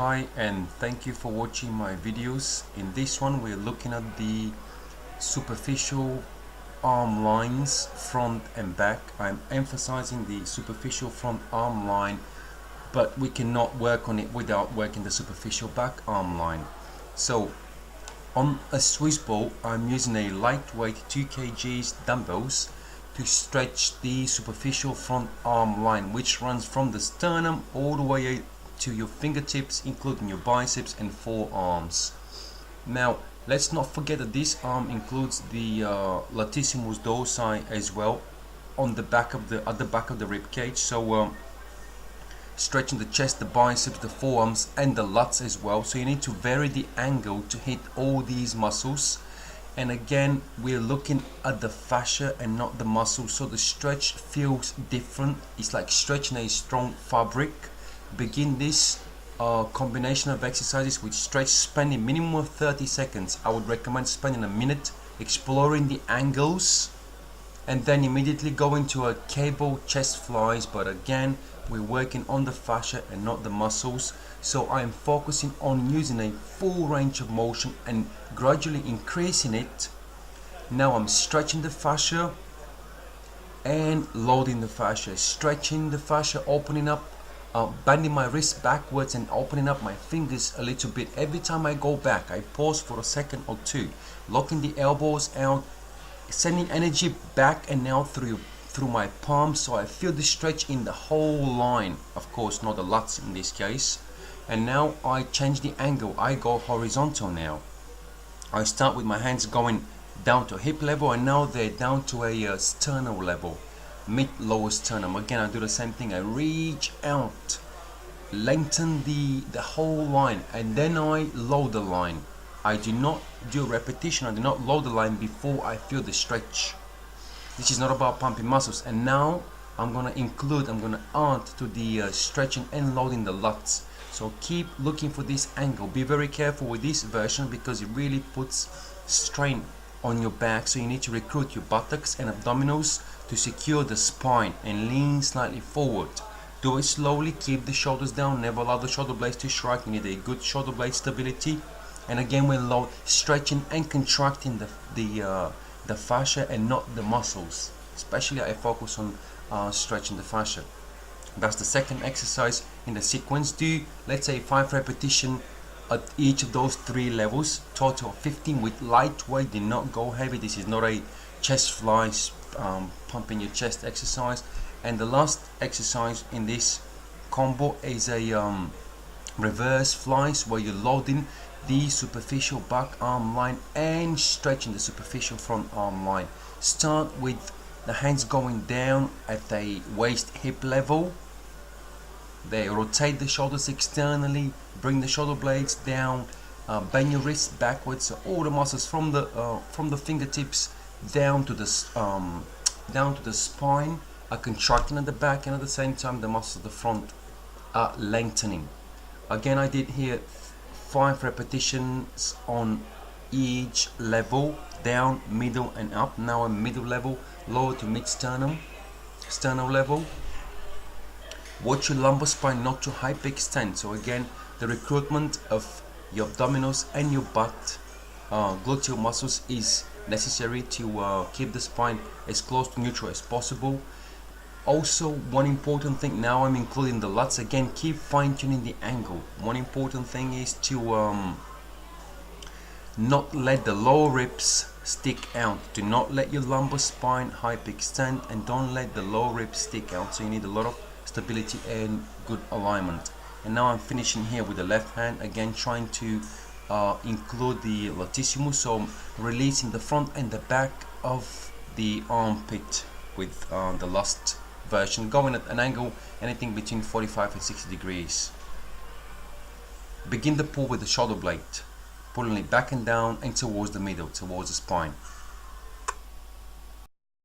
Hi and thank you for watching my videos. In this one we're looking at the superficial arm lines front and back. I'm emphasizing the superficial front arm line, but we cannot work on it without working the superficial back arm line. So on a Swiss ball I'm using a lightweight 2 kg dumbbells to stretch the superficial front arm line, which runs from the sternum all the way to your fingertips, including your biceps and forearms. Now let's not forget that this arm includes the latissimus dorsi as well on the back of the back of the rib cage. So stretching the chest, the biceps, the forearms and the lats as well. So you need to vary the angle to hit all these muscles. And again, we're looking at the fascia and not the muscle, so the stretch feels different. It's like stretching a strong fabric. Begin this combination of exercises with stretch, spending minimum of 30 seconds. I would recommend spending a minute exploring the angles and then immediately go into a cable chest flies. But again, we're working on the fascia and not the muscles, so I'm focusing on using a full range of motion and gradually increasing it. Now I'm stretching the fascia and loading the fascia, stretching the fascia, opening up, bending my wrist backwards and opening up my fingers a little bit. Every time I go back, I pause for a second or two, locking the elbows out, sending energy back and out through my palms, so I feel the stretch in the whole line, of course not the lats in this case. And now I change the angle, I go horizontal. Now I start with my hands going down to hip level, and now they're down to a sternal level, mid lower sternum. Again, I do the same thing, I reach out, lengthen the whole line, and then I load the line. I do not do a repetition, I do not load the line before I feel the stretch. This is not about pumping muscles. And now I'm gonna add to the stretching and loading the lats. So keep looking for this angle. Be very careful with this version because it really puts strain on your back. So you need to recruit your buttocks and abdominals to secure the spine and lean slightly forward. Do it slowly, keep the shoulders down, never allow the shoulder blades to shrug. You need a good shoulder blade stability. And again, we're stretching and contracting the fascia and not the muscles. Especially I focus on stretching the fascia. That's the second exercise in the sequence. Do, let's say, 5 repetitions at each of those 3 levels, total of 15 with lightweight. Do not go heavy. This is not a chest flies, pumping your chest exercise. And the last exercise in this combo is a reverse flies, where you're loading the superficial back arm line and stretching the superficial front arm line. Start with the hands going down at the waist hip level. They rotate the shoulders externally, bring the shoulder blades down, bend your wrists backwards, so all the muscles from the fingertips down to the spine are contracting at the back, and at the same time the muscles of the front are lengthening. Again, I did here 5 repetitions on each level, down, middle and up. Now I'm middle level, lower to mid sternum level. Watch your lumbar spine not to hyperextend. So again, the recruitment of your abdominals and your butt gluteal muscles is necessary to keep the spine as close to neutral as possible. Also, one important thing, now I'm including the lats. Again, keep fine-tuning the angle. One important thing is to not let the lower ribs stick out. Do not let your lumbar spine hyperextend, and don't let the lower ribs stick out. So you need a lot of stability and good alignment. And now I'm finishing here with the left hand, again trying to include the latissimus, so releasing the front and the back of the armpit with the last version, going at an angle anything between 45 and 60 degrees. Begin the pull with the shoulder blade, pulling it back and down and towards the middle, towards the spine.